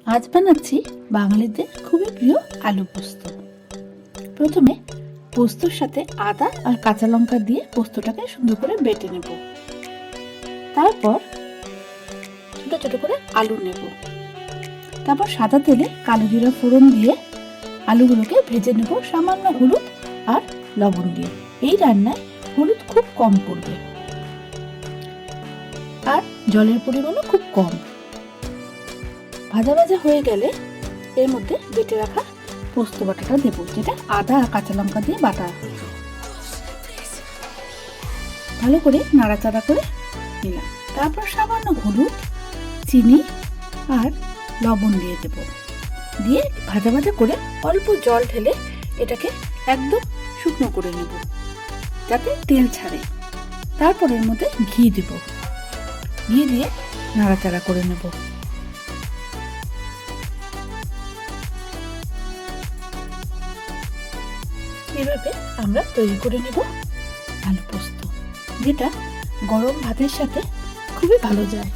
আজ বানাচ্ছি বাঙালিদের খুবই প্রিয় আলু পোস্ত। প্রথমে পোস্তর সাথে আদা আর কাঁচা লঙ্কা দিয়ে পোস্তটাকে সুন্দর করে বেটে নেব। তারপর ছোট ছোট করে আলু নেব। তারপর সাদা তেলে কালো জিরা ফোড়ন দিয়ে আলুগুলোকে ভেজে নেব সামান্য হলুদ আর লবণ দিয়ে। এই রান্নায় হলুদ খুব কম পড়বে আর জলের পরিমাণও খুব কম। ভাজা ভাজা হয়ে গেলে এর মধ্যে বেটে রাখা পোস্ত বাটাটা দেবো, যেটা আদা আর কাঁচা লঙ্কা দিয়ে বাটা। ভালো করে নাড়াচাড়া করে নিলাম। তারপর সামান্য হলুদ, চিনি আর লবণ দিয়ে দেব। দিয়ে ভাজা ভাজা করে অল্প জল ঢেলে এটাকে একদম শুকনো করে নেব যাতে তেল ছাড়ে। তারপর এর মধ্যে ঘি দেব। ঘি দিয়ে নাড়াচাড়া করে নেব। এভাবে আমরা তৈরি করে নেব আলু পোস্ত, যেটা গরম ভাতের সাথে খুবই ভালো যায়।